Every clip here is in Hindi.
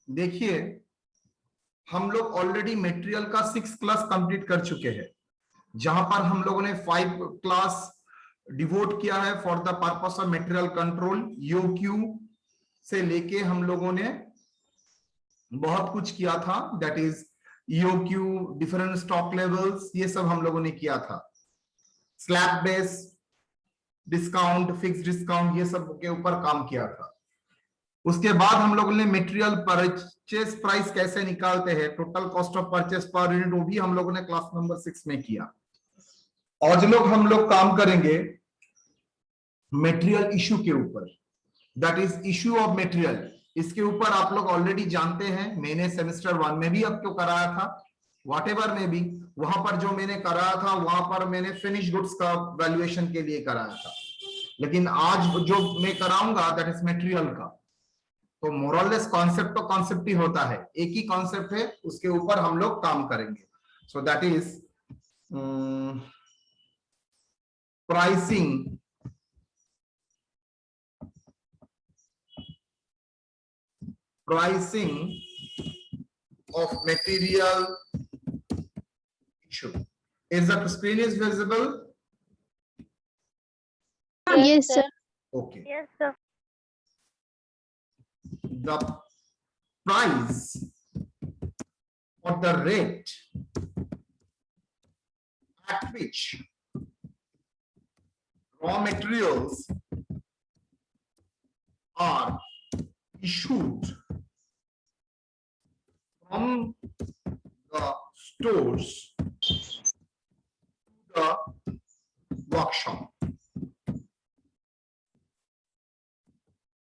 देखिए, हम लोग ऑलरेडी मटेरियल का 6 क्लास कंप्लीट कर चुके हैं, जहां पर हम लोगों ने 5 क्लास डिवोट किया है for the purpose of material control. EOQ से लेके हम लोगों ने बहुत कुछ किया था, that is EOQ, different stock levels, ये सब हम लोगों ने किया था। Slab base discount, fix discount, ये सब के ऊपर काम किया था। उसके बाद हम लोगों ने मटेरियल परचेस प्राइस कैसे निकालते हैं, total cost of purchase per unit, वो भी हम लोगों ने क्लास नंबर 6 में किया। आज लोग हम लोग काम करेंगे मटेरियल इशू के ऊपर, that is issue of material. इसके ऊपर आप लोग ऑलरेडी जानते हैं, मैंने सेमेस्टर 1 में भी आपको कराया था, व्हाटएवर में भी, वहां पर जो मैंने कराया था वहां पर मैंने फिनिश गुड्स का वैल्यूएशन के लिए कराया था। लेकिन आज जो मैं कराऊंगा दैट इज मटेरियल का। तो मोरलेस कॉन्सेप्ट तो कॉन्सेप्ट ही होता है, एक ही कॉन्सेप्ट है, उसके ऊपर हम लोग काम करेंगे। So that is pricing of material issue. Is that screen is visible? Yes, sir. Okay. Yes, sir. The price or the rate at which raw materials are issued from the stores to the workshop,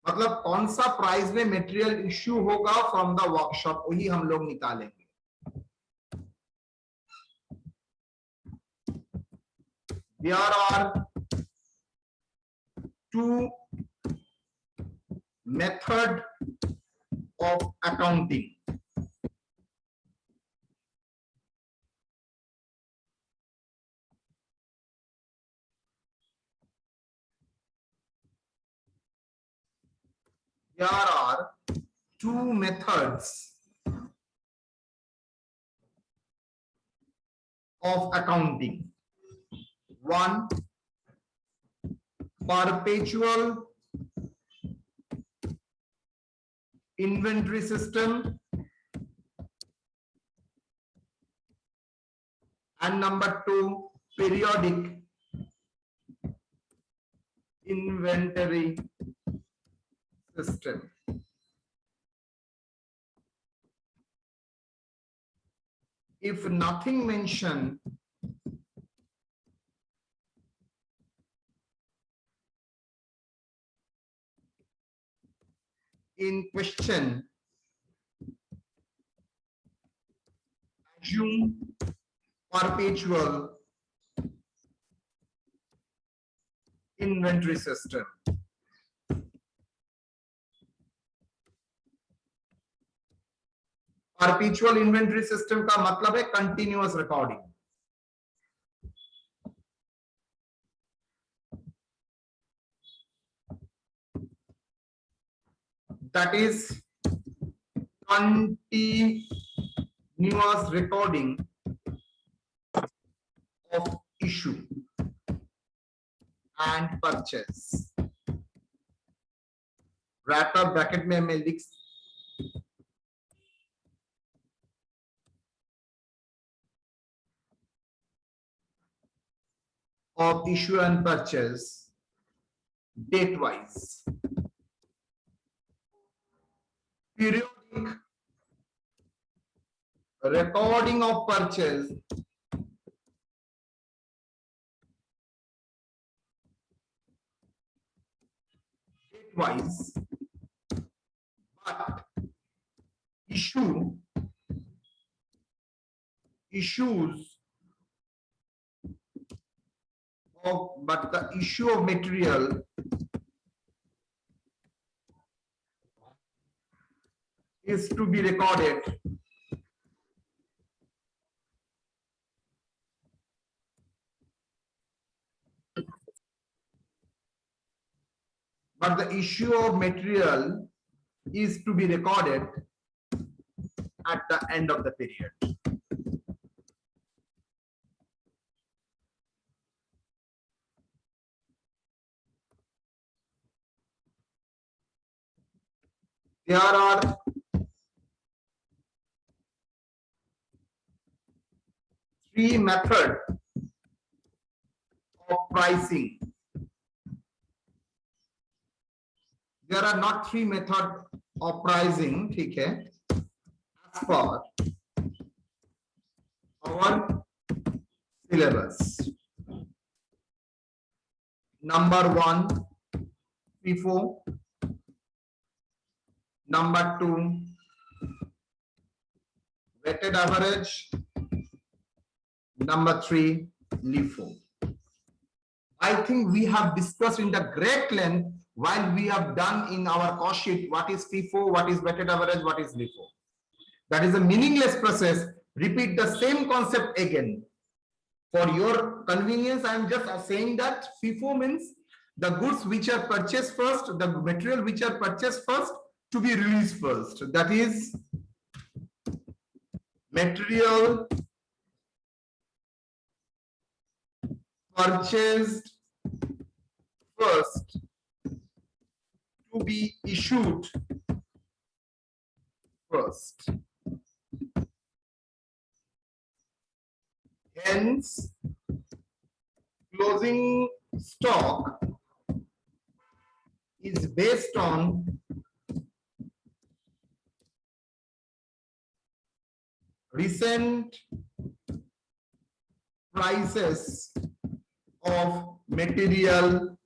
मतलब कौन सा प्राइस में मटेरियल इश्यू होगा फ्रॉम द वर्कशॉप, वही हम लोग निकालेंगे। There are 2 methods of accounting. There are 2 methods of accounting. One, perpetual inventory system, and number 2, periodic inventory system. If nothing mentioned, in question, assume perpetual inventory system. Perpetual inventory system का मतलब है continuous recording. That is continuous recording of issue and purchase. wrapper bracket में मैं लिख of issue and purchase date wise. Periodic recording of purchase date wise, but the issue of material is to be recorded is to be recorded at the end of the period. There are three methods of pricing. There are not three methods of pricing, ठीक है, as per our syllabus. Number 1, FIFO. Number 2, weighted average. Number 3, LIFO. I think we have discussed in the great length while we have done in our cost sheet what is FIFO, what is weighted average, what is LIFO. That is a meaningless process. Repeat the same concept again. For your convenience, I am just saying that FIFO means the goods which are purchased first, the material which are purchased first to be released first. That is material purchased first to be issued first. Hence, closing stock is based on recent prices of material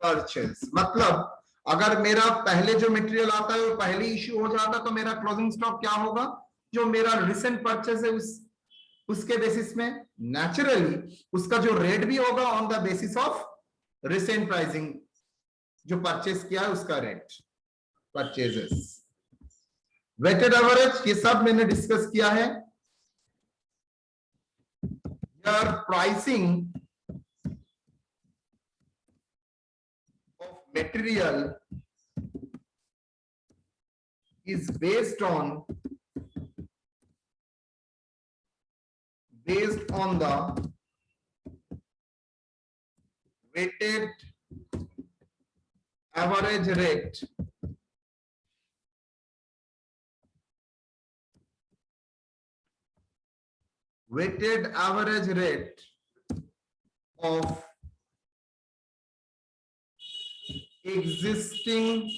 purchase. मतलब अगर मेरा पहले जो मटेरियल आता है वो पहले इश्यू हो जाता तो मेरा क्लोजिंग स्टॉक क्या होगा, जो मेरा रिसेंट परचेस है उसके बेसिस में नेचुरली उसका जो रेट भी होगा on the basis of recent pricing, जो परचेस किया है उसका रेट परचेजेस. वेटेड एवरेज ये सब मैंने डिस्कस किया है. Your pricing of material is based on the weighted average rate of existing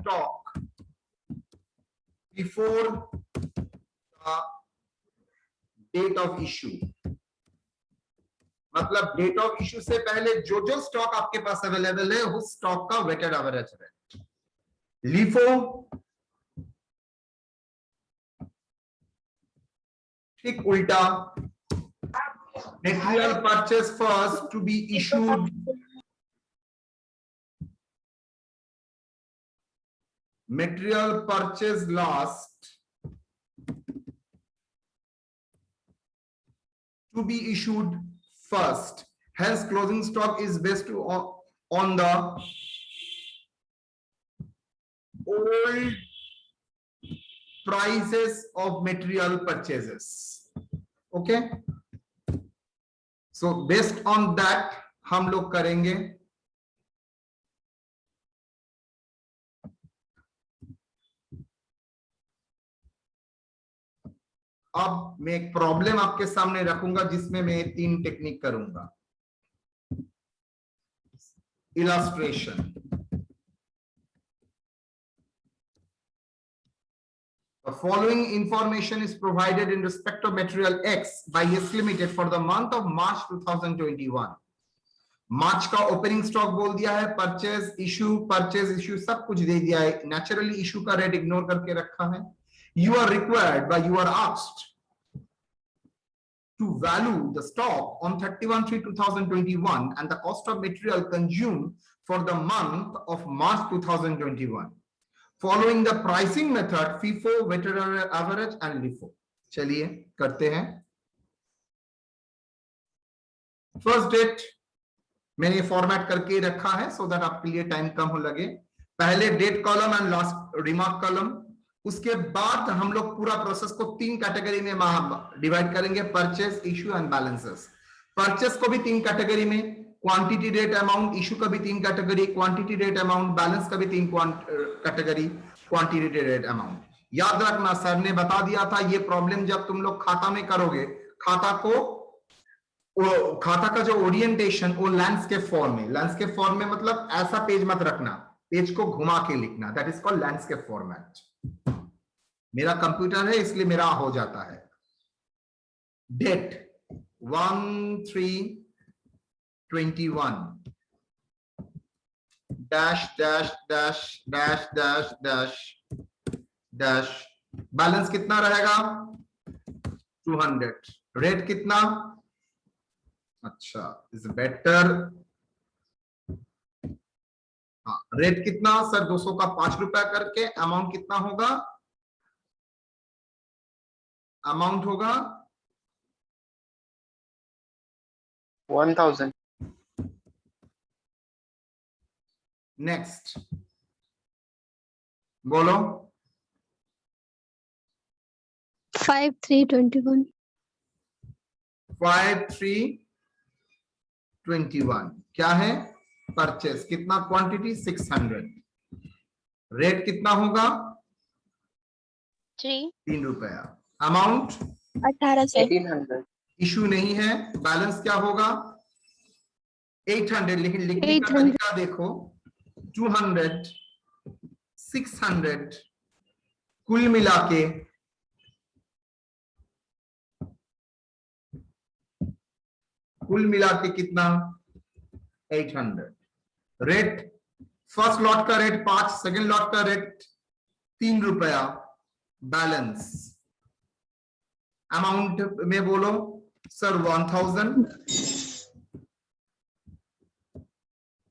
stock before the date of issue. मतलब डेट ऑफ इश्यू से पहले जो जो स्टॉक आपके पास अवेलेबल है उस स्टॉक का वेटेड एवरेज रेट. लीफो ठीक उल्टा, material purchase first to be issued, material purchase last to be issued first. Hence closing stock is based on the old prices of material purchases. Okay, so based on that हम लोग करेंगे. अब मैं एक प्रॉब्लम आपके सामने रखूंगा जिसमें मैं 3 टेक्निक करूंगा. Illustration. The following information is provided in respect of material X by S Limited for the month of March 2021. मार्च का ओपनिंग स्टॉक बोल दिया है, परचेज इश्यू सब कुछ दे दिया है. नेचुरली इश्यू का रेट इग्नोर करके रखा है. You are asked to value the stock on 31/3/2021 and the cost of material consumed for the month of March 2021 following the pricing method FIFO, weighted average and LIFO. चलिए करते हैं. फर्स्ट डेट मैंने फॉर्मेट करके रखा है सो दैट आपके लिए टाइम कम हो लगे. पहले date column and last remark column. उसके बाद हम लोग पूरा प्रोसेस को 3 कैटेगरी में डिवाइड करेंगे, purchase, issue and balances. Purchase को भी 3 कैटेगरी में, क्वांटिटी, डेट, अमाउंट। इशू का भी 3 category, quantity, date, amount. Balance का भी 3 कैटेगरी, क्वांटिटी, डेट, अमाउंट। याद रखना, सर ने बता दिया था ये प्रॉब्लम जब तुम लोग खाता में करोगे, खाता का जो ओरिएंटेशन वो लैंडस्केप फॉर्म में, लैंडस्केप फॉर्म में मतलब ऐसा पेज मत रखना, पेज को घुमा के लिखना, that is called landscape format. मेरा कंप्यूटर है इसलिए मेरा हो जाता है। Date 1/3/21 dash dash dash dash dash dash dash. Balance कितना रहेगा? 200। रेट कितना? अच्छा, इज बेटर। हाँ, रेट कितना सर? 200 का 5 रुपया करके। अमाउंट कितना होगा? अमाउंट होगा 1000। नेक्स्ट बोलो। 5/3/21 5/3/21 क्या है? परचेस। कितना क्वांटिटी? 600। रेट कितना होगा? 3 रुपया। अमाउंट 1800। इशू नहीं है। बैलेंस क्या होगा? 800। लेकिन लिखने का 800 तरीका देखो, 200 600 कुल मिला के कितना? 800। रेट, फर्स्ट लॉट का रेट 5, सेकेंड लॉट का रेट 3 रुपया। बैलेंस अमाउंट में बोलो sir 1000,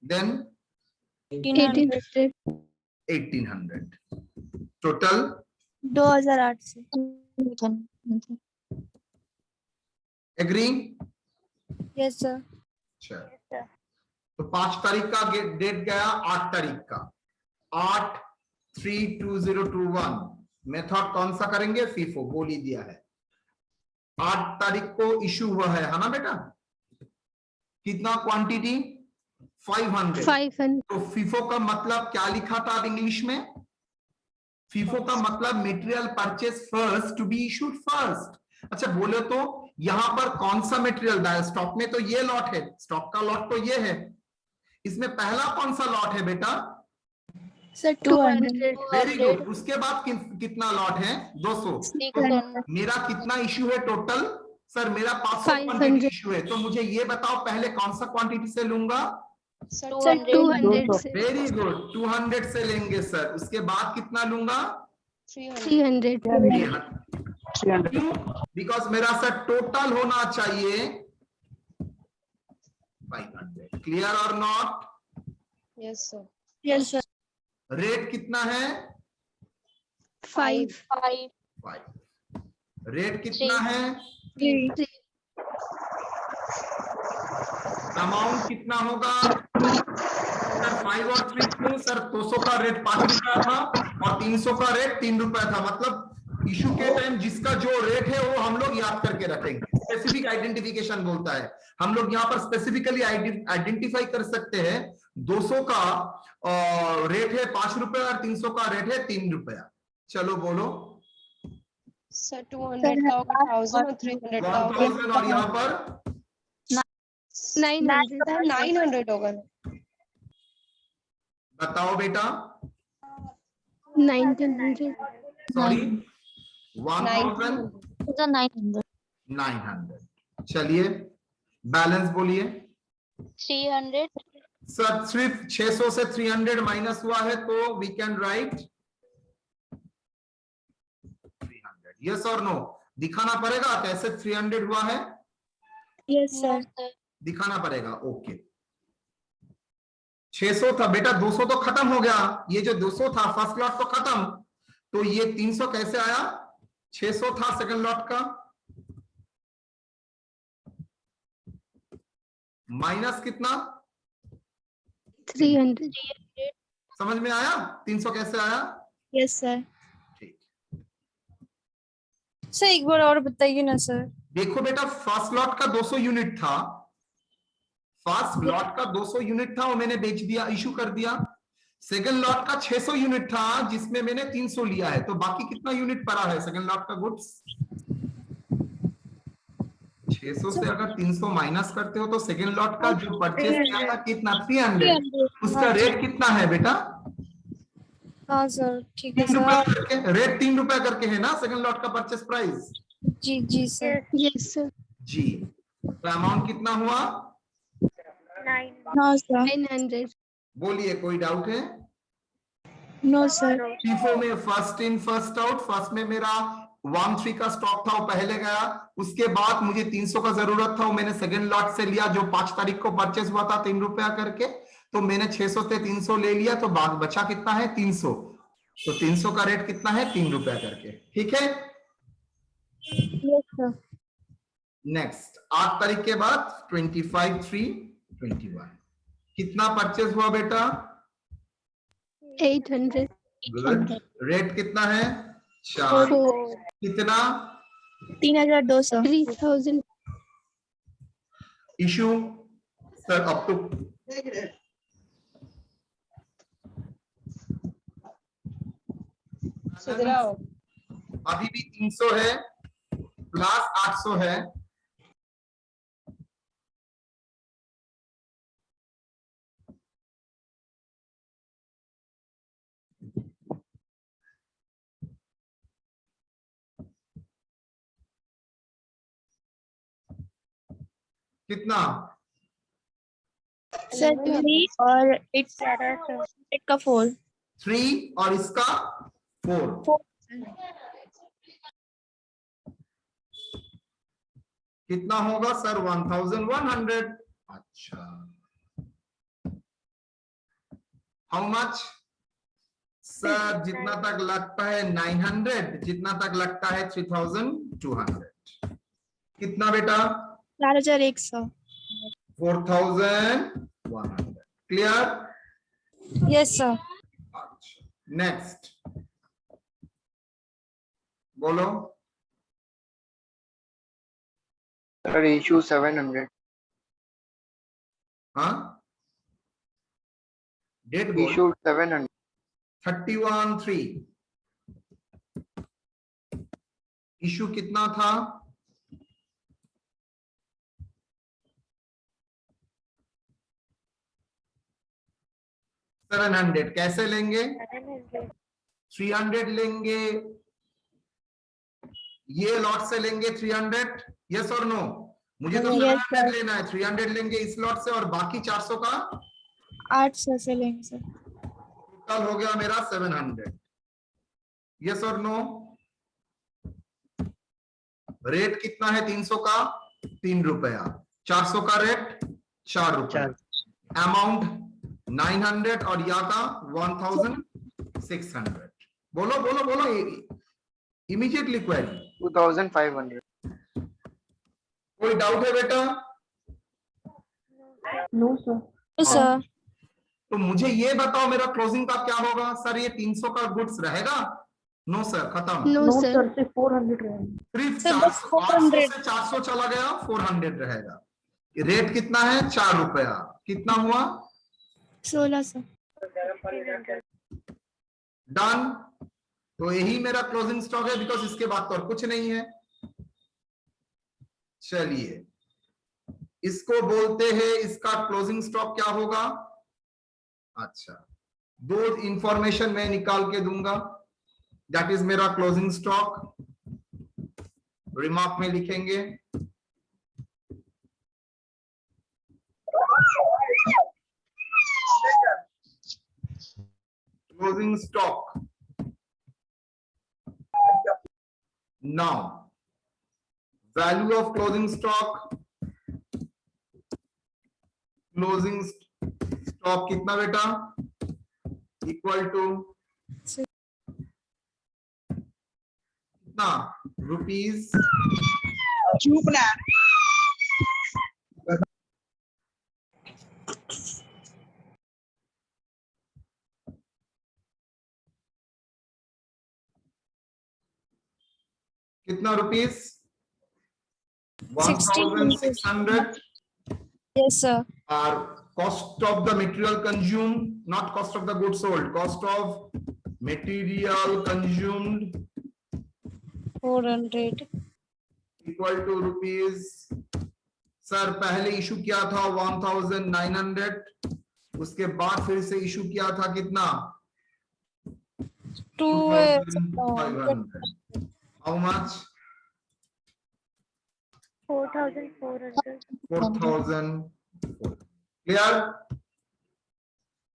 then 1800। Total 2008 agree? Yes sir. अच्छा, तो 5 तारीख का डेट गया 8 तारीख का। 8/3/2021 मेथड कौन सा करेंगे? फीफो, बोल ही दिया है। 8 तारीख को इशू हुआ है ना बेटा? कितना क्वांटिटी? 500। 500 तो फीफो का मतलब क्या लिखा था अब इंग्लिश में? फीफो का मतलब material purchase first to be issued first. अच्छा बोले तो यहां पर कौन सा मटेरियल? स्टॉक में तो ये लॉट है, स्टॉक का लॉट तो ये है। इसमें पहला कौन सा लॉट है बेटा? सर 200। Very good. उसके बाद कितना लॉट है? 200। तो मेरा कितना इश्यू है टोटल? सर मेरा 500 क्वांटिटी इश्यू है। तो मुझे ये बताओ पहले कौन सा क्वांटिटी से लूंगा? सर 200 से। वेरी गुड, 200 से लेंगे सर। उसके बाद कितना लूंगा? 300। क्यों? बिकॉज मेरा सर टोटल होना चाहिए 500। क्लियर और not? Yes sir. Yes sir. Rate कितना है? 5। 5। रेट कितना है? 3। अमाउंट कितना होगा? सर 5 और 3 क्यों? सर 200 का रेट 5 रुपया था और 300 का रेट 3 रुपया था। मतलब इशू के टाइम जिसका जो रेट है वो हम लोग याद करके रखेंगे। स्पेसिफिक आइडेंटिफिकेशन बोलता है। हम लोग यहाँ पर स्पेसिफिकली आइडेंटिफाई कर सकते हैं 200 का रेट है 5 रुपया और 300 का रेट है 3 रुपया। चलो बोलो सर 200 का 1000 और 300 का 1000 और यहाँ पर 900 होगा। बताओ बेटा। 1900। सॉरी 1900। चलिए बैलेंस बोलिए। 300। सर सिर्फ 600 से 300 माइनस हुआ है तो वी कैन राइट 300। यस और नो? दिखाना पड़ेगा कैसे 300 हुआ है? Yes sir. दिखाना पड़ेगा। ओके 600 था बेटा, 200 तो खत्म हो गया। ये जो 200 था फर्स्ट लॉट तो खत्म, तो ये 300 कैसे आया? 600 था सेकंड लॉट का, माइनस कितना? 300। समझ में आया 300 कैसे आया? Yes sir. ठीक, सर एक बार और बताइए ना सर। देखो बेटा, फर्स्ट लॉट का 200 यूनिट था, फर्स्ट लॉट का 200 यूनिट था, वो मैंने बेच दिया, इशू कर दिया। सेकंड लॉट का 600 यूनिट था जिसमें मैंने 300 लिया है, तो बाकी कितना यूनिट पड़ा है सेकंड लॉट का गुड्स? 600 से अगर 300 माइनस करते हो तो सेकंड लॉट का जो परचेज किया था कितना? 300। उसका रेट कितना है बेटा? हाँ सर ठीक है 3 रुपए सर। करके, रेट 3 रुपए करके है ना सेकंड लॉट का परचेज प्राइस? जी जी सर। Yes sir. जी, तो अमाउंट कितना हुआ? No sir. 900। बोलिए, कोई डाउट है? No sir. FIFO में first in first out, first में मेरा 13 का स्टॉक था, वो पहले गया, उसके बाद मुझे 300 का जरूरत था, वो मैंने सेकंड लॉट से लिया जो 5 तारीख को परचेस हुआ था 3 रुपया करके, तो मैंने 600 से 300 ले लिया, तो बाद बचा कितना है? 300। तो 300 का रेट कितना है? 3 रुपया करके, ठीक है। Yes sir. नेक्स्ट 8 तारीख के बाद 25/3/21 कितना परचेस हुआ बेटा? 800। गुड। रेट कितना है? 4। कितना? 3200। 3000। इशू सर अप टू सुधराओ। अभी भी 300 है प्लस 800 है, कितना? सर 3 और 8 का 4। 3 और इसका 4। 4 कितना होगा सर? 1100। अच्छा, हाउ मच सर? जितना तक लगता है 900, जितना तक लगता है 3200। कितना बेटा? 4100। 4100। क्लियर? Yes sir. नेक्स्ट बोलो। Sir, issue 700. हाँ, डेट बोल। Issue 700. 31/3। इशू कितना था? $700। कैसे लेंगे? 300 लेंगे, ये लॉट से लेंगे 300, यस और नो? मुझे तो Yes, 700 लेना है, 300 लेंगे इस लॉट से, और बाकी 400 का 800 से लेंगे सर। टोटल हो गया मेरा 700, यस और नो? रेट कितना है 300 का? 3 रुपया। 400 का रेट 4 रुपया। अमाउंट 900 और या का 1600। बोलो बोलो बोलो, इमीडिएटली क्वेरी। 2500. कोई डाउट है बेटा? No, sir. तो सर तो मुझे ये बताओ मेरा क्लोजिंग का क्या होगा? सर ये 300 का गुड्स रहेगा? नो सर, खत्म। No sir. सिर्फ 400 रहेगा. सिर्फ सर, बस 800 400 से 400 चला गया, 400 रहेगा। रेट कितना है? 4 रुपया। कितना हुआ? 1600। डन। तो यही मेरा क्लोजिंग स्टॉक है, बिकॉज इसके बाद तो और कुछ नहीं है। चलिए, इसको बोलते हैं, इसका क्लोजिंग स्टॉक क्या होगा? अच्छा, 2 इंफॉर्मेशन मैं निकाल के दूंगा। दैट इज मेरा क्लोजिंग स्टॉक, रिमार्क में लिखेंगे। Closing stock. Now value of closing stock, closing stock कितना बेटा? इक्वल टू कितना? रुपीज कितना रुपीस? 1600. Yes, sir. और cost of the material consumed, not cost of the goods sold, cost of material consumed 400. equal to rupees. Sir पहले इशू किया था 1900, उसके बाद फिर से इशू किया था कितना? 2500. How much? 4,400. 4,000. Clear?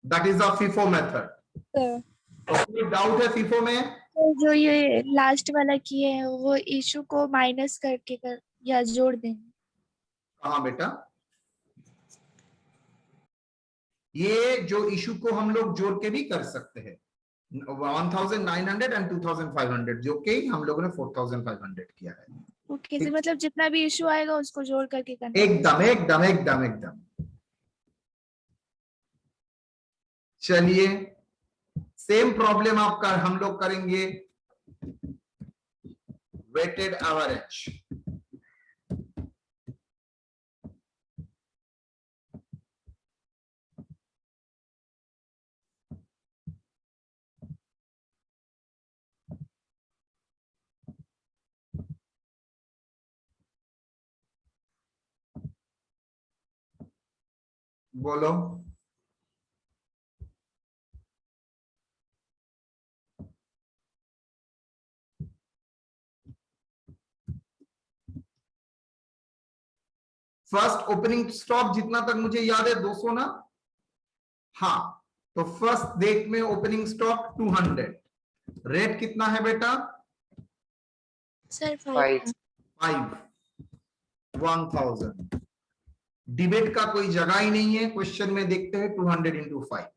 That is the FIFO method. Sir. कोई डाउट है FIFO में? तो जो ये लास्ट वाला किए हैं वो इशू को माइनस करके या जोड़ देंगे? हाँ बेटा, ये जो इशू को हम लोग जोड़ के भी कर सकते हैं. 1900 and 2500 जो कि हम लोगों ने 4500 किया है. ओके सर, मतलब जितना भी इशू आएगा उसको जोड़ करके करना है। एकदम एकदम एकदम एकदम. चलिए सेम प्रॉब्लम आपका हम लोग करेंगे वेटेड एवरेज. बोलो. फर्स्ट ओपनिंग स्टॉक जितना तक मुझे याद है 200 ना. हाँ, तो फर्स्ट डेट में ओपनिंग स्टॉक 200. रेट कितना है बेटा? सर 5. 1000. डिबेट का कोई जगह ही नहीं है. क्वेश्चन में देखते हैं 200 into 5.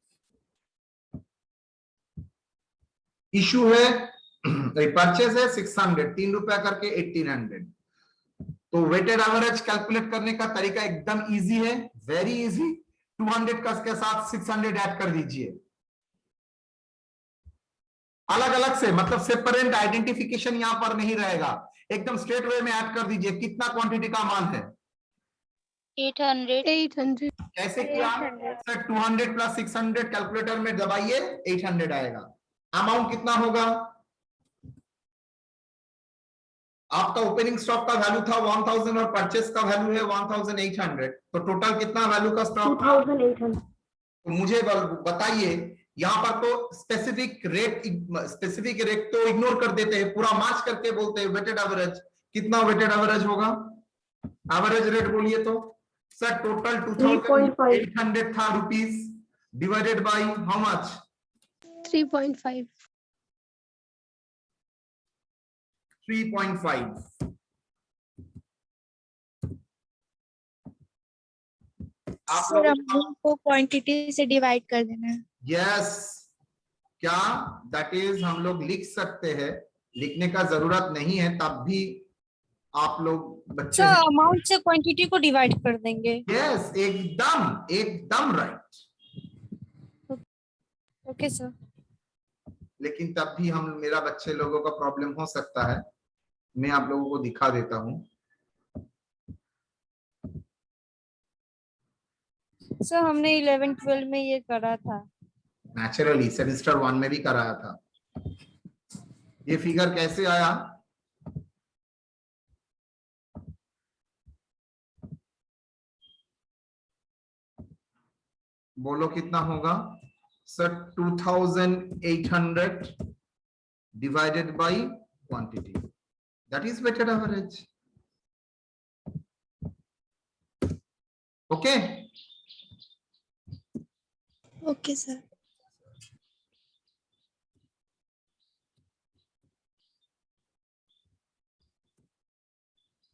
इशू है परचेज है 600, 3 रुपया करके 1800. तो वेटेड एवरेज कैलकुलेट करने का तरीका एकदम इजी है, वेरी इजी. 200 का के साथ 600 ऐड कर दीजिए. अलग अलग से, मतलब सेपरेट आइडेंटिफिकेशन यहां पर नहीं रहेगा, एकदम स्ट्रेट वे में ऐड कर दीजिए. कितना क्वांटिटी का माल है? 800. कैसे किया? सर 200 प्लस 600 कैलकुलेटर में दबाइए, 800 आएगा. अमाउंट कितना होगा? आपका ओपनिंग स्टॉक का वैल्यू था 1000 और परचेस का वैल्यू है 1800. तो टोटल कितना वैल्यू का स्टॉक था? 2800. तो मुझे बताइए, यहां पर तो स्पेसिफिक रेट तो इग्नोर कर देते हैं, पूरा मार्च करके बोलते हैं वेटेड एवरेज. कितना वेटेड एवरेज होगा? एवरेज रेट बोलिए तो. सर टोटल 2800 था rupees, divided by how much? 3.5. 3.5. आप सर अमाउंट को क्वांटिटी से डिवाइड कर देना है. यस, क्या दैट इज हम लोग लिख सकते हैं, लिखने का जरूरत नहीं है, तब भी आप लोग बच्चे. सर अमाउंट से क्वांटिटी को डिवाइड कर देंगे. यस, एकदम एकदम राइट. Okay sir. लेकिन तब भी हम मेरा बच्चे लोगों का प्रॉब्लम हो सकता है. मैं आप लोगों को दिखा देता हूं. सर हमने 11-12 में ये करा था. नेचुरली सेमेस्टर 1 में भी कराया था. ये फिगर कैसे आया? बोलो कितना होगा? Sir 2800 divided by quantity, that is weighted average. Okay. Okay sir.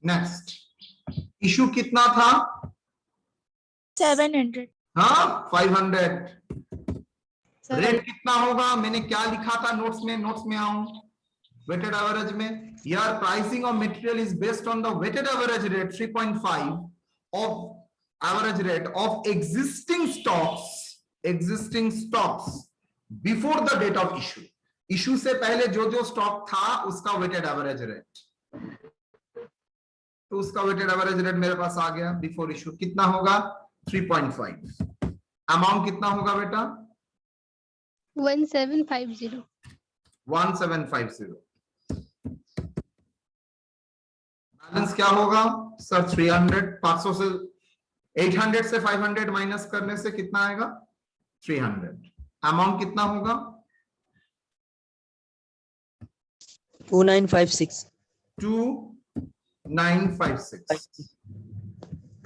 Next issue कितना था? 700. हाँ 500. सर रेट कितना होगा? मैंने क्या लिखा था नोट्स में? नोट्स में आऊं वेटेड एवरेज में. यार pricing of material is based on the weighted average rate 3.5 of average rate of existing stocks before the date of issue. Issue से पहले जो जो स्टॉक था उसका वेटेड एवरेज रेट. तो उसका वेटेड एवरेज रेट मेरे पास आ गया बिफोर इशू। कितना होगा? 3.5। अमाउंट कितना होगा बेटा? 1750. 1750। बैलेंस क्या होगा सर? 300। 500 से 800 से 500 माइनस करने से कितना आएगा? 300। अमाउंट कितना होगा? 2956. 2956।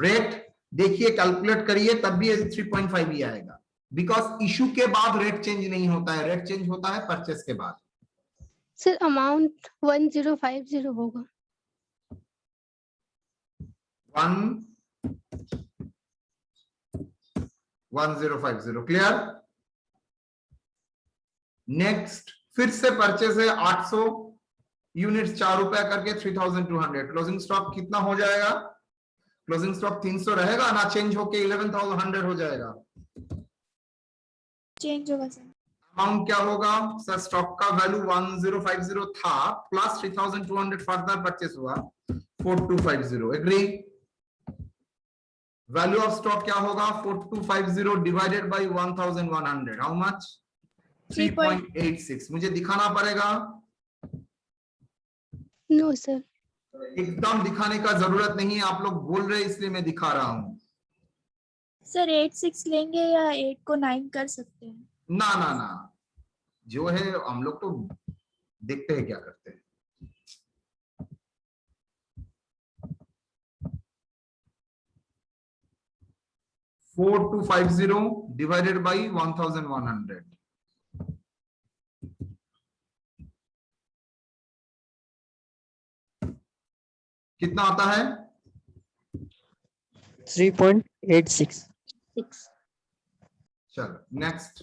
रेट देखिए, कैलकुलेट करिए, तब भी 3.5 ही आएगा, बिकॉज इशू के बाद रेट चेंज नहीं होता है, रेट चेंज होता है परचेस के बाद। सर अमाउंट 1050 होगा। 1050। क्लियर? नेक्स्ट फिर से परचेस है 800 यूनिट्स, 4 रुपया करके 3200। क्लोजिंग स्टॉक कितना हो जाएगा? क्लोजिंग स्टॉक 300 रहेगा ना, चेंज होके 11100 हो जाएगा। चेंज होगा सर। अमाउंट क्या होगा सर? स्टॉक का वैल्यू 1050 था, प्लस 3200 फर्दर परचेस हुआ, 4250। एग्री? वैल्यू ऑफ स्टॉक क्या होगा? 4250 डिवाइडेड बाय 1100। How much? 3.86। मुझे दिखाना पड़ेगा? No sir. एकदम दिखाने का जरूरत नहीं है, आप लोग बोल रहे इसलिए मैं दिखा रहा हूं। सर 8 6 लेंगे या 8 को 9 कर सकते हैं? ना ना ना, जो है हम लोग तो देखते हैं क्या करते हैं। Four two 50 divided by 1100। कितना आता है? 3.86. चलो next.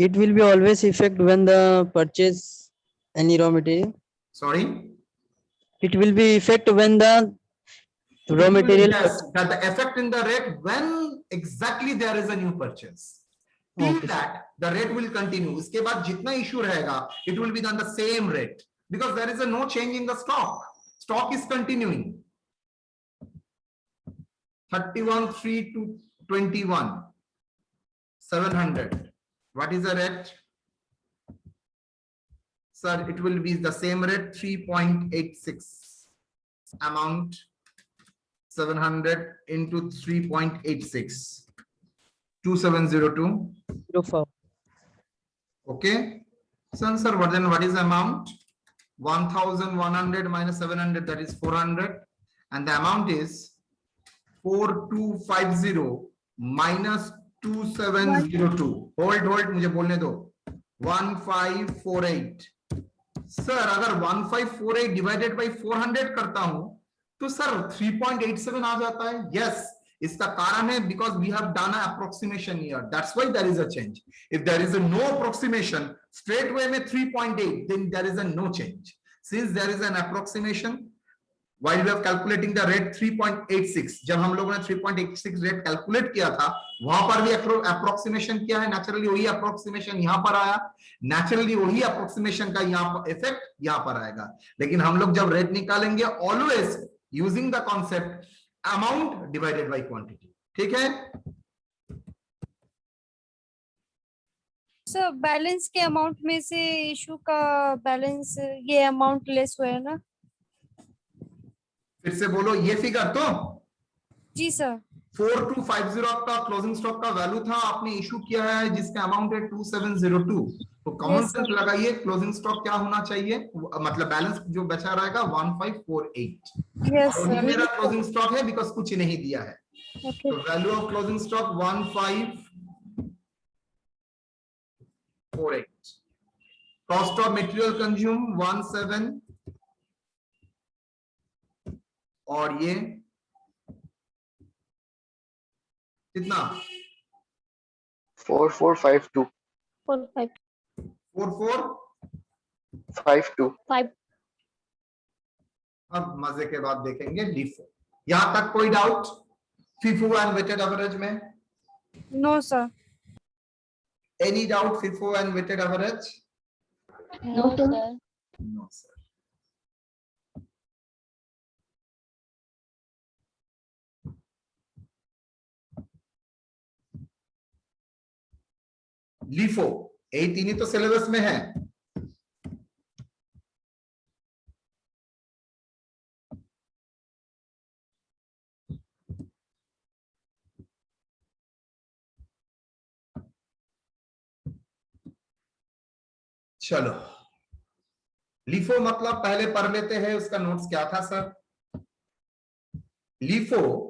It will be always effect when the purchase any raw material. Sorry, It will be effect when the raw material. yes, that the effect in the rate when exactly there is a new purchase. Till Okay. that the rate will continue. इसके बाद जितना issue रहेगा, it will be on the same rate because there is a no change in the stock. Stock is continuing. 31,3 to 21, 700. What is the rate? Sir, it will be the same rate, 3.86. Amount 700 into 3.86, 2702. 04. Okay. So, sir, what is the amount? 1100 minus 700, that is 400. And the amount is 4250 minus 2702. Hold, मुझे बोलने दो। 1548. सर अगर 1548 डिवाइडेड बाई 400 करता हूं तो सर 3.87 आ जाता है। यस, इसका कारण है because we have done a approximation here, that's why there is a change. If there is a no approximation straight way में 3.8, then there is a no change. Since there is an approximation while we are calculating the rate 3.86, जब हम लोगों ने 3.86 रेट कैलकुलेट किया था, वहां पर भी अप्रोक्सीमेशन किया है। नेचुरली वही अप्रोक्सीमेशन यहां पर आया, नेचुरली वही अप्रोक्सीमेशन का यहां पर इफेक्ट यहां पर आएगा। लेकिन हम लोग जब रेट निकालेंगे always using the concept amount divided by quantity. ठीक है सर? बैलेंस के अमाउंट में से इशू का बैलेंस ये अमाउंट लेस हुआ है ना? फिर से बोलो ये फिगर तो जी सर। 4250 आपका क्लोजिंग स्टॉक का वैल्यू था, आपने इशू किया है जिसका अमाउंट है 2702। तो कॉमन सेंस लगाइए, क्लोजिंग स्टॉक क्या होना चाहिए, मतलब बैलेंस जो बचा रहेगा 1548। यस और ये मेरा सर। क्लोजिंग स्टॉक है बिकॉज कुछ नहीं दिया है। ओके। तो value of closing stock 1548। Cost of material consume 17, और ये कितना? 4452. 4452। 5. अब मजे के बाद देखेंगे LIFO। यहां तक कोई doubt FIFO and weighted average में? No sir. Any doubt FIFO and weighted average? No, sir. No sir. LIFO, यही तीन ही तो सिलेबस में है। चलो, लिफो मतलब पहले पढ़ लेते हैं, उसका नोट्स क्या था सर। लिफो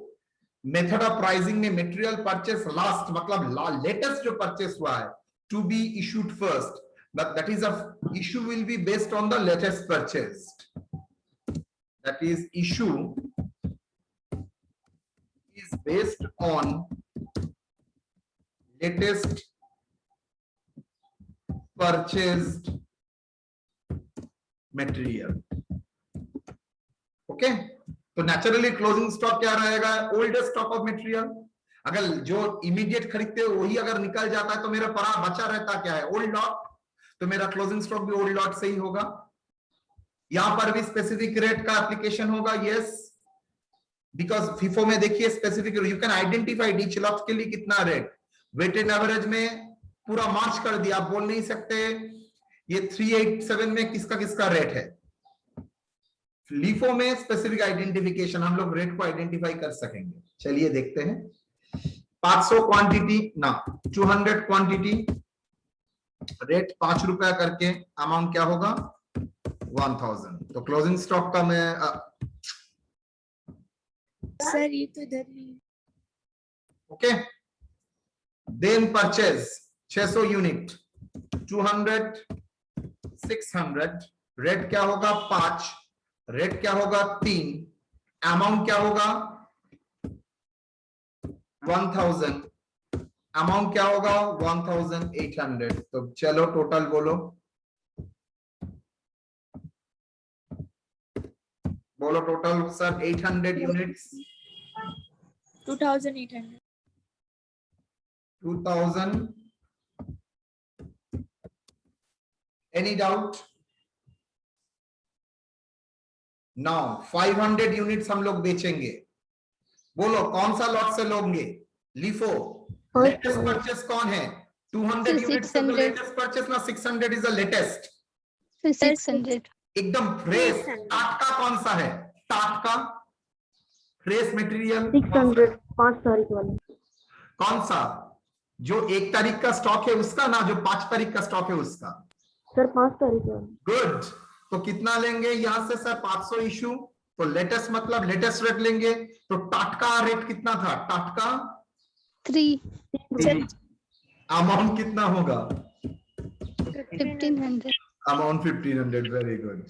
मेथड ऑफ प्राइसिंग में मटेरियल परचेस लास्ट मतलब लेटेस्ट जो परचेस हुआ है to be issued first, but that is a issue will be based on the latest purchased, that is issue is based on latest purchased material. Okay, तो नेचुरली क्लोजिंग स्टॉक क्या रहेगा, ओल्डेस्ट स्टॉक ऑफ मटेरियल। अगर जो इमीडिएट खरीदते हो वही अगर निकल जाता है तो मेरा पड़ा बचा रहता क्या है, ओल्ड लॉट, तो मेरा क्लोजिंग स्टॉक भी ओल्ड लॉट से ही होगा। यहां पर भी स्पेसिफिक रेट का एप्लीकेशन होगा, यस, बिकॉज FIFO में देखिए specific you can identify each lot के लिए कितना रेट, वेटेड एवरेज में पूरा मार्च कर दिया, आप बोल नहीं सकते ये 387 में किसका किसका रेट है। लिफो में स्पेसिफिक आइडेंटिफिकेशन, हम लोग रेट को आइडेंटिफाई कर सकेंगे। चलिए देखते हैं। 500 क्वांटिटी ना 200 क्वांटिटी, रेट 5 रुपया करके, अमाउंट क्या होगा 1000। तो क्लोजिंग स्टॉक का मैं सर ये तो इधर नहीं। Okay, then purchase 600 unit, 200 600, rate क्या होगा 5, रेट क्या होगा 3, अमाउंट क्या होगा 1000, अमाउंट क्या होगा 1800। तो चलो टोटल बोलो, बोलो total sir. 800 units, 2800। 2000। Any doubt? Now 500 units हम लोग बेचेंगे, बोलो कौन सा लॉट से लोगे, लिफो। लेटेस्ट परचेस कौन है, 200 यूनिट्स का लेटेस्ट परचेस ना, 600 इज द लेटेस्ट, 600 एकदम फ्रेश। टाटका कौन सा है, टाटका फ्रेश मटेरियल 600 5 तारीख वाले, कौन सा, जो 1 तारीख का स्टॉक है उसका ना, जो 5 तारीख का स्टॉक है उसका। सर 5 तारीख वाले। गुड, तो कितना लेंगे यहां से सर 500 इशू, तो लेटेस्ट मतलब लेटेस्ट रेट लेंगे। तो टाटका रेट कितना था, टाटका 3 अमाउंट कितना होगा 1500 अमाउंट 1500। वेरी गुड,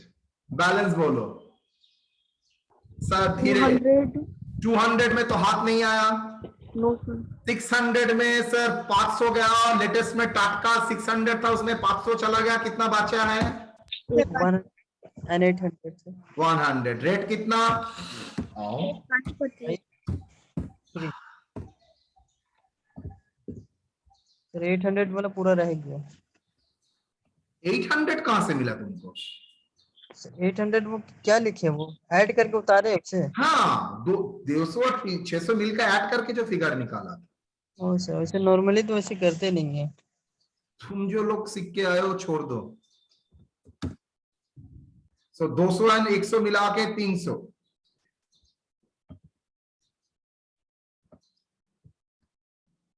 बैलेंस बोलो सर धीरे। 200 में तो हाथ नहीं आया, नो सर। 600 में सर 500 गया, लेटेस्ट में टाटका 600 था उसमें 500 चला गया, कितना बचा है 1 and 800 से 100। रेट कितना 800 वाला पूरा रह गया। 800 कहां से मिला तुमको, 800 वो क्या लिखे, वो ऐड करके उतारे उसे। हाँ 200 और 600 मिलकर ऐड करके जो फिगर निकाला था। वैसे नॉर्मली तो वैसे करते नहीं है। तुम जो लोग सीख के आए हो छोड़ दो। सो 200 एंड 100 मिला के 300,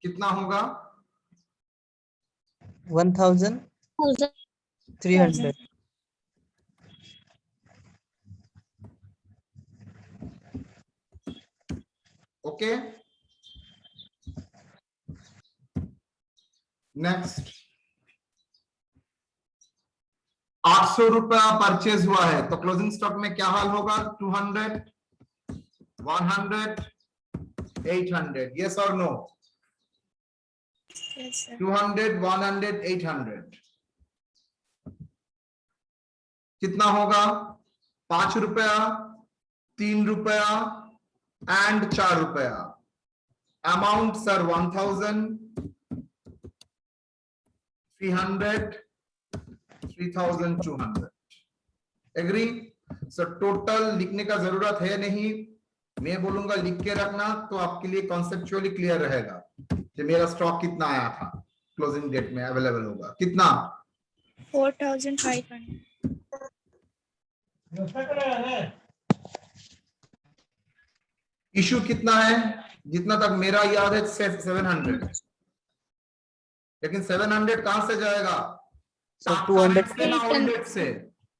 कितना होगा 1300। ओके, नेक्स्ट 800 रुपया परचेज हुआ है, तो क्लोजिंग स्टॉक में क्या हाल होगा 200 100 800, यस और नो। 200 100 800 कितना होगा 5 रुपया 3 रुपया एंड 4 रुपया। Amount sir 1000 300 3200। Agree? Sir total लिखने का जरूरत है नहीं, मैं बोलूंगा लिख के रखना तो आपके लिए कॉन्सेप्चुअली क्लियर रहेगा कि मेरा स्टॉक कितना आया था। क्लोजिंग डेट में अवेलेबल होगा। कितना? 4500। इशू कितना है? जितना तक मेरा याद है 700, लेकिन 700 कहां से जाएगा? So टाटका 200 रेट से ना ओल्ड रेट से?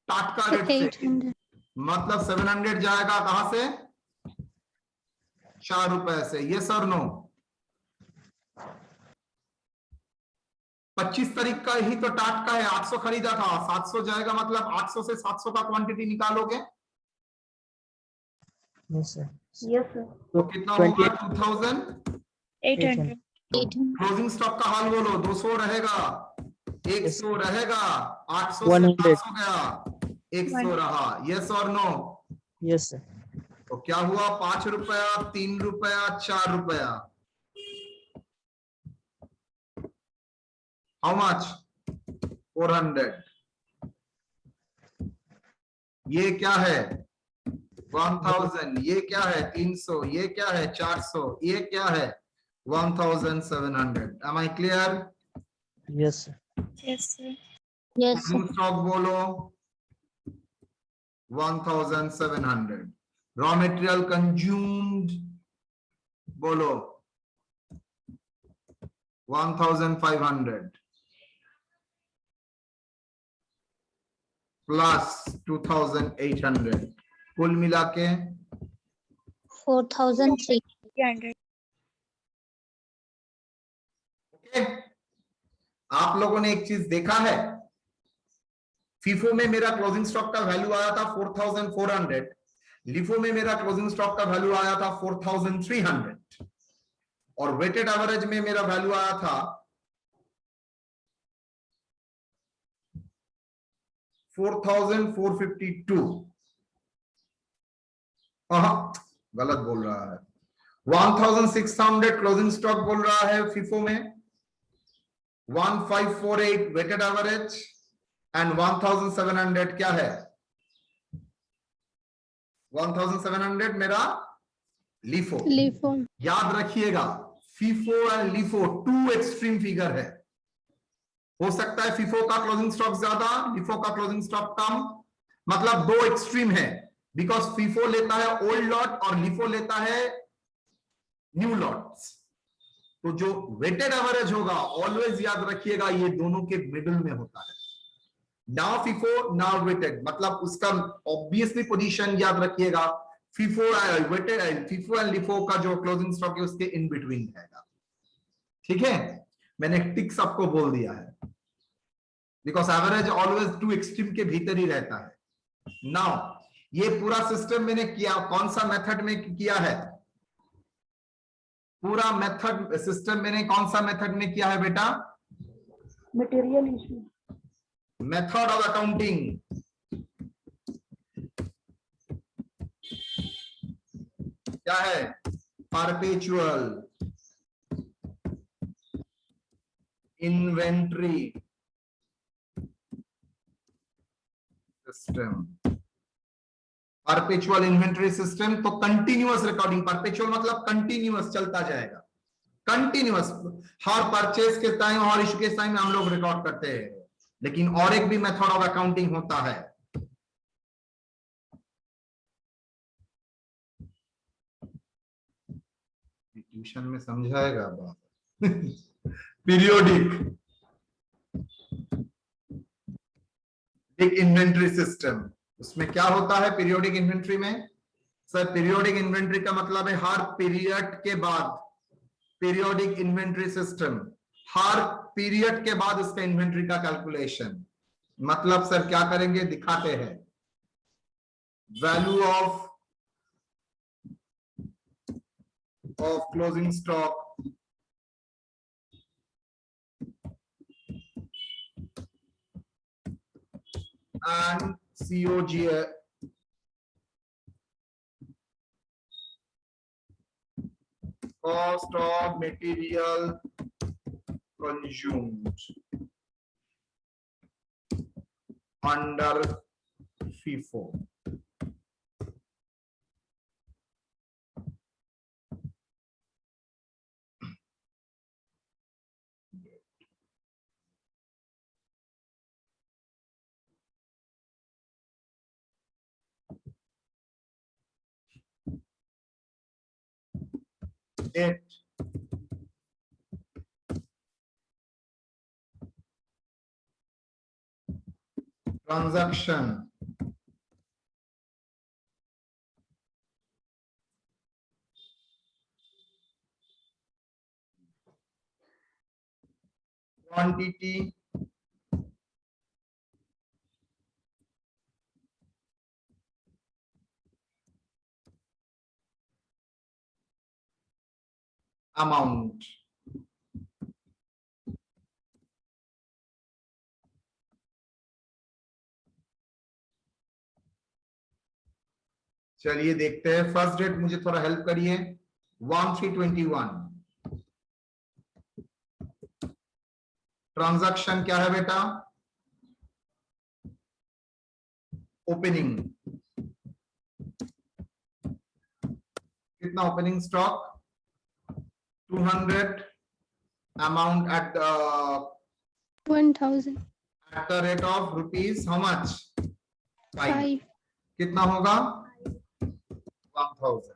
टाटका रेट से। 800. मतलब 700 जाएगा कहां से? 4 रुपए से। ये सर नो? 25 तारीख का ही तो टाटका है, 800 खरीदा था, 700 जाएगा, मतलब 800 से 700 का क्वांटिटी निकालोगे Yes, sir. Yes sir. तो कितना होगा? 2800. 2000। 800। क्लोजिंग स्टॉक का हाल बोलो। 200 रहेगा, 100 रहेगा, 800 से 100. 700 गया, 100 रहा। यस और नो? Yes, sir. तो क्या हुआ? 5 रुपया, 3 रुपया, 4 रुपया। How much? 400। ये क्या है? 1000। ये क्या है? 300। ये क्या है? 400। ये क्या है? 1700। Am I clear? Yes, sir. Yes, sir. Yes, sir. Stock बोलो 1700। रॉ मटेरियल कंज्यूम्ड बोलो 1500 प्लस 2800, कुल मिला के 4003. 300। ओके। आप लोगों ने एक चीज देखा है, फीफो में मेरा क्लोजिंग स्टॉक का वैल्यू आया था 4400, लिफो में मेरा क्लोजिंग स्टॉक का वैल्यू आया था 4300, और वेटेड एवरेज में मेरा वैल्यू आया था 4452। गलत बोल रहा है, 1600 क्लोजिंग स्टॉक बोल रहा है फीफो में, 1548 वेटेड एवरेज एंड 1700 क्या है? 1700 मेरा लिफो। LIFO. याद रखिएगा, FIFO and LIFO two extreme figure है। हो सकता है फीफो का क्लोजिंग स्टॉक ज्यादा, लिफो का क्लोजिंग स्टॉक कम, मतलब दो एक्सट्रीम है। बिकॉज फीफो लेता है ओल्ड लॉट और लिफो लेता है न्यू लॉट्स। तो जो वेटेड एवरेज होगा, ऑलवेज याद रखिएगा, ये दोनों के मिडिल में होता है। नाउ फीफो नाउ वेटेड, मतलब उसका ऑब्वियसली पोजीशन याद रखिएगा, FIFO weighted, FIFO and LIFO का जो क्लोजिंग स्टॉक है उसके इन बिटवीन रहेगा। ठीक है, मैंने टिक्स आपको बोल दिया है, because average always two extreme के भीतर ही रहता है। नाउ ये पूरा सिस्टम मैंने किया, कौन सा मेथड में किया है? पूरा मेथड सिस्टम मैंने कौन सा मेथड में किया है बेटा? Material issue. Method of accounting. क्या है? Perpetual inventory system. Perpetual inventory system तो कंटिन्यूअस रिकॉर्डिंग, परपेचुअल मतलब कंटिन्यूअस चलता जाएगा, कंटिन्यूअस, हर परचेज के टाइम और इशू के टाइम में हम लोग रिकॉर्ड करते हैं। लेकिन और एक भी मेथड ऑफ अकाउंटिंग होता है, ट्यूशन में समझाएगा बात। Periodic inventory system. उसमें क्या होता है पीरियोडिक इन्वेंट्री में? सर पीरियोडिक इन्वेंट्री का मतलब है हर पीरियड के बाद, पीरियोडिक इन्वेंट्री सिस्टम, हर पीरियड के बाद उसका इन्वेंट्री का कैलकुलेशन। मतलब सर क्या करेंगे, दिखाते हैं। Value of closing stock and COGS cost of material consumed under FIFO. Date, transaction, quantity, amount. चलिए देखते हैं फर्स्ट डेट, मुझे थोड़ा हेल्प करिए। 1321 ट्रांजैक्शन क्या है बेटा? ओपनिंग, कितना opening stock? 200, amount at 1000. The rate of rupees how much? 5। 5. कितना होगा? 1000।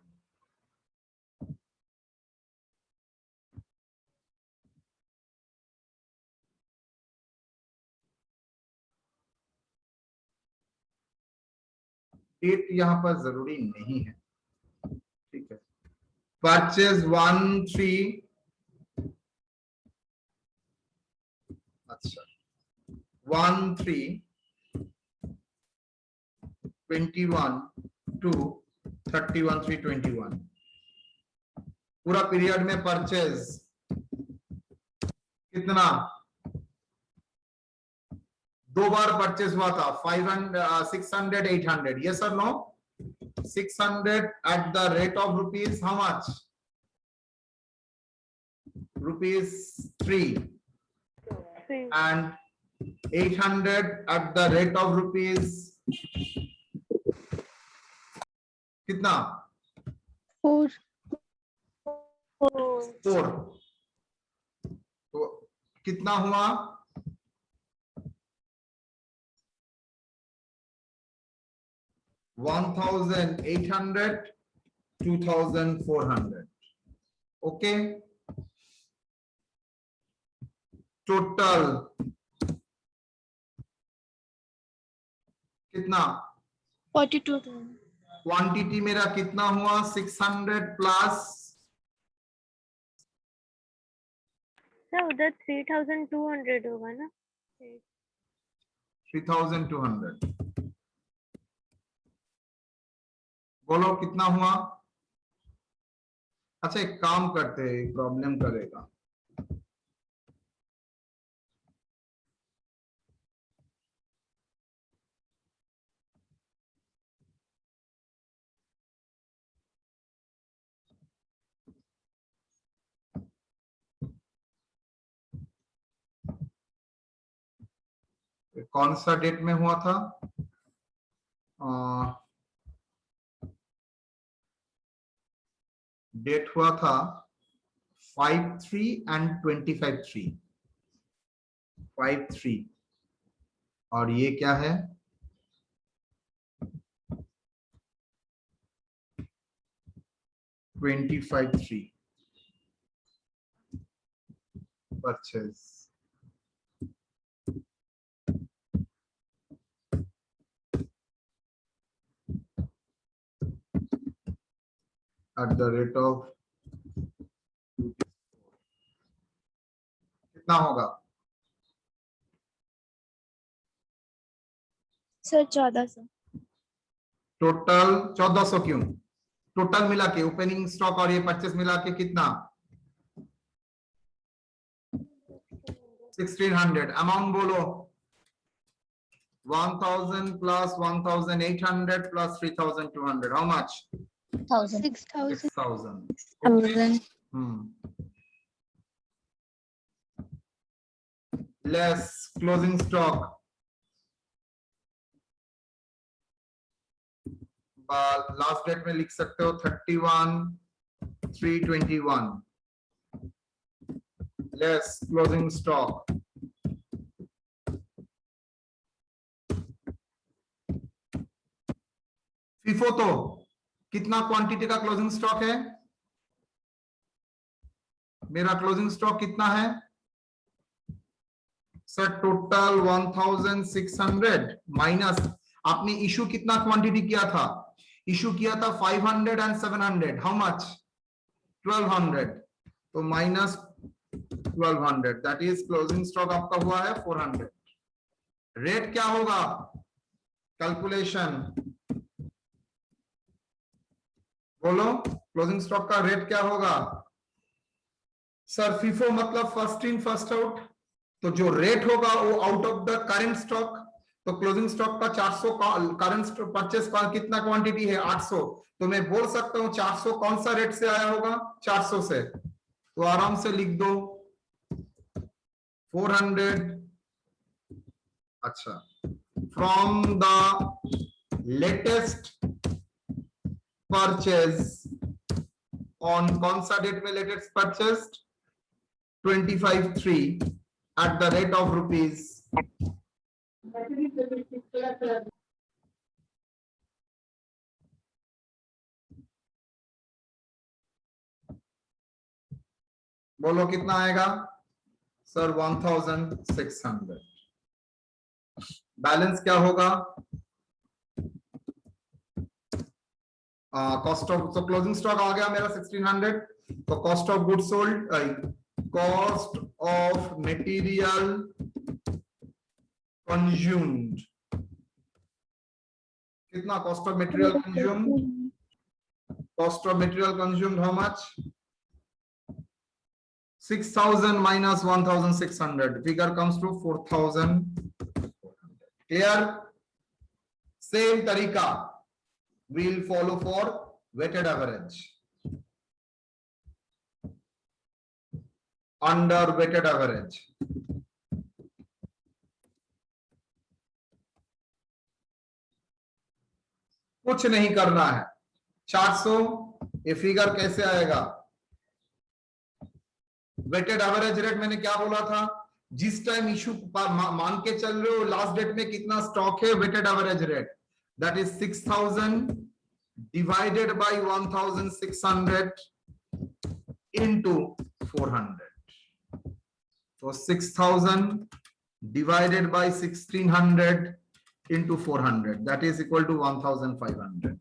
डेट यहां पर जरूरी नहीं है, ठीक है। परचेज 13, अच्छा 1321 टू 31/3/21, पूरा पीरियड में परचेज कितना? 2 बार परचेज हुआ था, 500 600 800, यस और no? 600 at the rate of rupees how much? Rupees 3, and 800 at the rate of rupees कितना? 4. 4। तो कितना हुआ? 1800, 2400, ओके। टोटल कितना? 42। क्वांटिटी मेरा कितना हुआ? 600 प्लस सर उधर 3200 होगा ना? 3200, बोलो कितना हुआ? अच्छा एक काम करते हैं, प्रॉब्लम करेगा। कौन सा डेट में हुआ था? डेट हुआ था 5/3 एंड 25/3, 5/3, और ये क्या है? 25/3 purchase. at the rate of कितना होगा? सर 1400। टोटल 1400 क्यों? टोटल मिला के ओपनिंग स्टॉक और ये परचेस मिला के कितना? 1600। अमाउंट बोलो। 1000 plus 1800 plus 3200, how much? 6000. 6000, okay. Less closing stock, last date में लिख सकते हो 31/3/21, लेस क्लोजिंग स्टॉक FIFO। तो कितना क्वांटिटी का क्लोजिंग स्टॉक है? मेरा क्लोजिंग स्टॉक कितना है सर? टोटल 1600 माइनस आपने इशू कितना क्वांटिटी किया था? इशू किया था 500 एंड 700, हाउ मच? 1200, तो minus 1200, that is closing stock आपका हुआ है 400। रेट क्या होगा? कैलकुलेशन बोलो, क्लोजिंग स्टॉक का रेट क्या होगा सर? फीफो मतलब फर्स्ट इन फर्स्ट आउट, तो जो रेट होगा वो out of the current stock. तो क्लोजिंग स्टॉक का 400 करंट परचेस का कितना क्वांटिटी है? 800, तो मैं बोल सकता हूं 400 कौन सा रेट से आया होगा? 400 से, तो आराम से लिख दो 400। अच्छा, from the latest purchase on कौन सा डेट में latest purchased? 25/3 at the rate of rupees बोलो कितना आएगा सर? 1600। बैलेंस क्या होगा? कॉस्ट ऑफ, तो क्लोजिंग स्टॉक आ गया मेरा 1600, तो cost of good sold, cost of material consumed, कितना cost of material consumed? Cost of material consumed how much? 6000 minus 1600, figure comes to 4000। clear? same तरीका we'll follow for weighted average, under weighted average। कुछ नहीं करना है, 400, ये फिगर कैसे आएगा? वेटेड एवरेज रेट मैंने क्या बोला था? जिस टाइम इशू मान के चल रहे हो लास्ट डेट में कितना स्टॉक है, weighted average rate that is 6000 divided by 1600 into 400, तो 6000 divided by 1600 into 400 that is equal to 1500।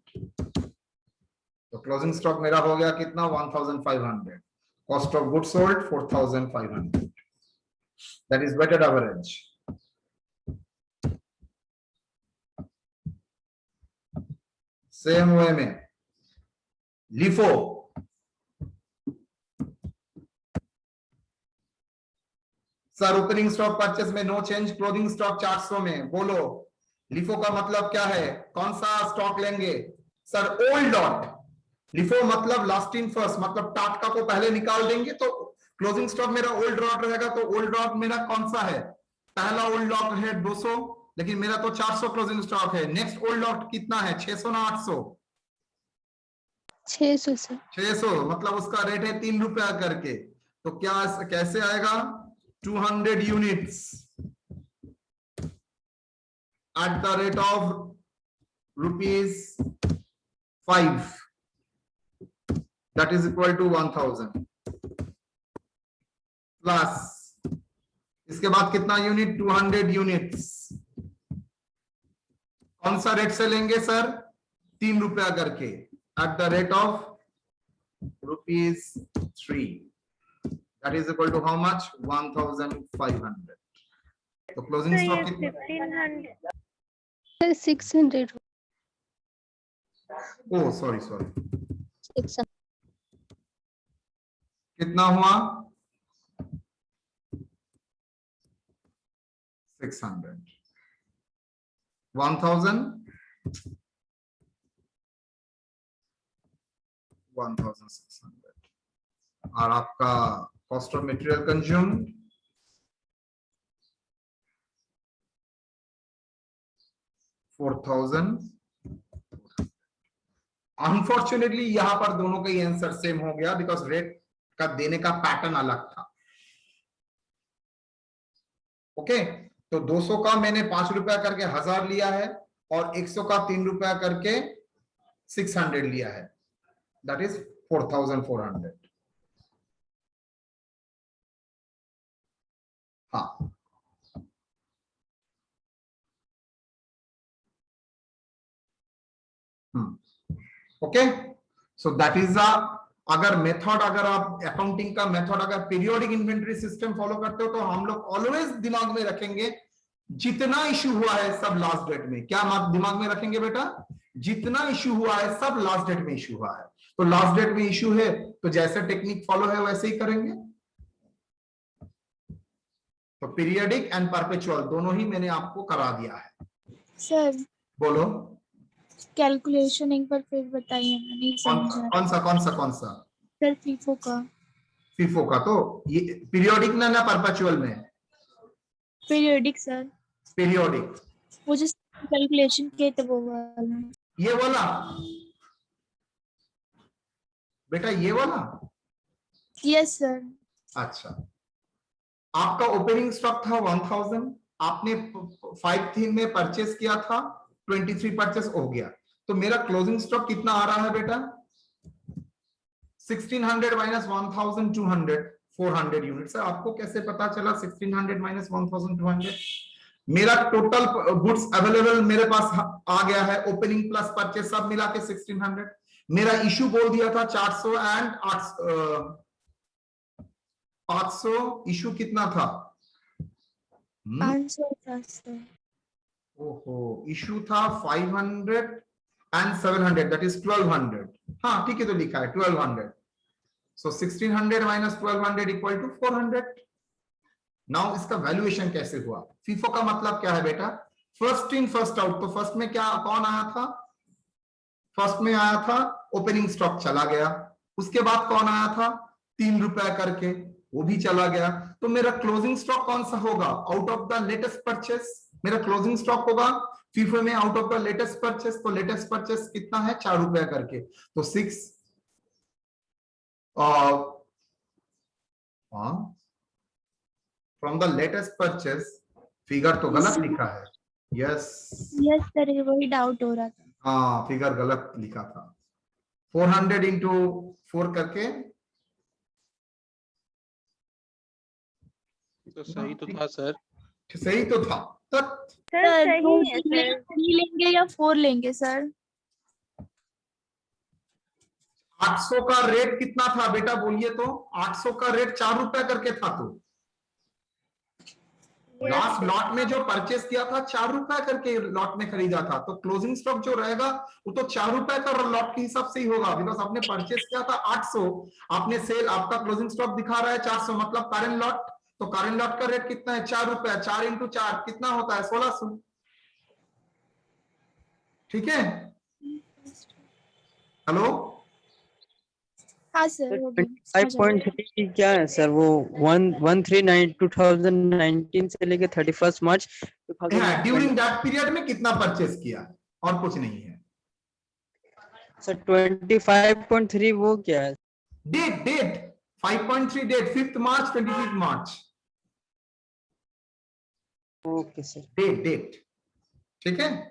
तो क्लोजिंग स्टॉक मेरा हो गया कितना? 1500। Cost of goods sold 4500, that is weighted average। Same way में LIFO, sir opening stock purchase में नो चेंज, क्लोजिंग स्टॉक 400 में, बोलो लिफो का मतलब क्या है? कौन सा स्टॉक लेंगे सर? Old lot. लिफो मतलब लास्ट इन फर्स्ट, मतलब टाटका को पहले निकाल देंगे, तो क्लोजिंग स्टॉक मेरा ओल्ड लॉट रहेगा। तो ओल्ड लॉट मेरा कौन सा है? पहला ओल्ड लॉट है 200, लेकिन मेरा तो 400 क्लोजिंग स्टॉक है। नेक्स्ट ओल्ड लॉट कितना है? 600 ना 800? 600 सर। 600, मतलब उसका रेट है 3 रुपया करके, तो क्या कैसे आएगा? 200 units at the rate of ₹5, that is equal to 1000 plus इसके बाद कितना यूनिट? 200 यूनिट्स। कौन सा रेट से लेंगे सर? 3 रुपया करके, at the rate of ₹3, that is equal to how much? 1500। तो क्लोजिंग तो ये स्टॉक कितना? 1500 सर 600। ओ सॉरी 600। कितना हुआ? 600, 1000, 1600, और आपका cost of material consumed 4000। Unfortunately यहां पर दोनों का ही आंसर सेम हो गया, बिकॉज रेट का देने का पैटर्न अलग था। ओके, तो 200 का मैंने 5 रुपया करके 1000 लिया है, और 100 का 3 रुपया करके 600 लिया है, दैट इज 4400। हाँ, ओके, सो दैट इज अगर मेथड, अगर आप अकाउंटिंग का मेथड अगर पीरियोडिक इन्वेंटरी सिस्टम फॉलो करते हो तो हम लोग ऑलवेज दिमाग में रखेंगे जितना इश्यू हुआ है सब लास्ट डेट में, क्या दिमाग में रखेंगे बेटा, जितना इश्यू हुआ है सब लास्ट डेट में इश्यू हुआ है। तो लास्ट डेट में इश्यू है तो जैसे टेक्निक फॉलो है वैसे ही करेंगे। तो पीरियडिक एंड परपेचुअल दोनों ही मैंने आपको करा दिया है। सर बोलो कैलकुलेशन एक बार फिर बताइए, मैं नहीं समझा। कौन सा सर फीफो का। फीफो का, तो ये पीरियोडिक ना परपेचुअल में? पीरियोडिक सर, पीरियोडिक, वो जो कैलकुलेशन किए थे वो वाला। ये वाला बेटा, ये वाला? Yes sir. अच्छा, आपका ओपनिंग स्टॉक था 1000, आपने 5 में परचेस किया था, 23 परचेस हो गया, तो मेरा क्लोजिंग स्टॉक कितना आ रहा है बेटा? 1600 माइनस 1200, 400 यूनिट। सर आपको कैसे पता चला 1600 माइनस 1200? मेरा टोटल गुड्स अवेलेबल मेरे पास आ गया है, ओपनिंग प्लस परचेस सब मिला के 1600। मेरा इशू बोल दिया था 400 एंड 500, इशू कितना था? 500 था सर। ओहो, इशू था 500 एंड 700, दैट इज 1200। हाँ ठीक है, तो लिखा है 1200। सो 1600 माइनस 1200 इक्वल टू 400। नाउ इसका वैल्यूएशन कैसे हुआ? फीफो का मतलब क्या है बेटा? First in first out. तो फर्स्ट में क्या कौन आया था? फर्स्ट में आया था ओपनिंग स्टॉक, चला गया। उसके बाद कौन आया था? 3 रुपया करके, वो भी चला गया। तो मेरा क्लोजिंग स्टॉक कौन सा होगा? Out of the latest purchase मेरा क्लोजिंग स्टॉक होगा फीफो में out of the latest purchase. तो लेटेस्ट परचेस कितना है? 4 रुपया करके, तो 6 from the latest purchase. Figure तो गलत लिखा है। यस सर, वही डाउट हो रहा था। हाँ, फिगर गलत लिखा था। 400 इंटू 4 करके, तो सही तो था सर। सही तो था। सर सही है सर। 3 लेंगे या 4 लेंगे सर? 800 का रेट कितना था बेटा, बोलिए तो? 800 का रेट 4 रुपया करके था। तो लास्ट लॉट में जो परचेस किया था 4 रुपया करके लॉट में खरीदा था, तो क्लोजिंग स्टॉक जो रहेगा वो तो 4 रुपया का लॉट के हिसाब से ही होगा, बिकॉज आपने परचेस किया था 800, आपने सेल, आपका क्लोजिंग स्टॉक दिखा रहा है 400, मतलब करंट लॉट। तो करंट लॉट का रेट कितना है? 4 रुपया। 4 इंटू 4 कितना होता है? 1600। ठीक है, हेलो? हाँ सर, हो गया। 5.3 क्या है सर? वो 2019 से लेके 31 मार्च 2020 ड्यूरिंग दैट पीरियड में कितना परचेस किया, और कुछ नहीं है सर। 25.3 वो क्या है? Date 5.3 date 5th March 25th March. Okay sir. Date ठीक है।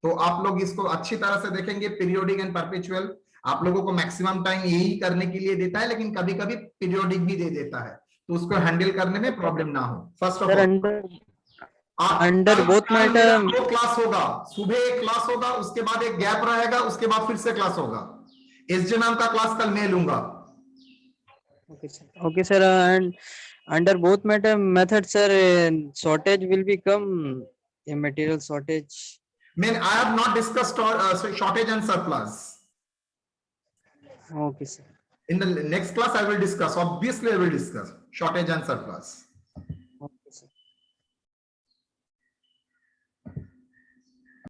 तो आप लोग इसको अच्छी तरह से देखेंगे। पीरियोडिक एंड परपेचुअल आप लोगों को मैक्सिमम टाइम यही करने के लिए देता है, लेकिन कभी कभी पीरियोडिक भी दे देता है, तो उसको हैंडल करने में प्रॉब्लम ना हो। First of all under both matter 2 class होगा, सुबह एक क्लास होगा, उसके बाद एक गैप रहेगा, उसके बाद फिर से क्लास होगा। एसजे नाम का क्लास कल मैं लूंगा। Okay sir. And under both method sir, shortage will be come, material shortage. I have not discussed shortage and surplus. Okay sir. In the next class I will discuss, obviously I will discuss shortage and surplus.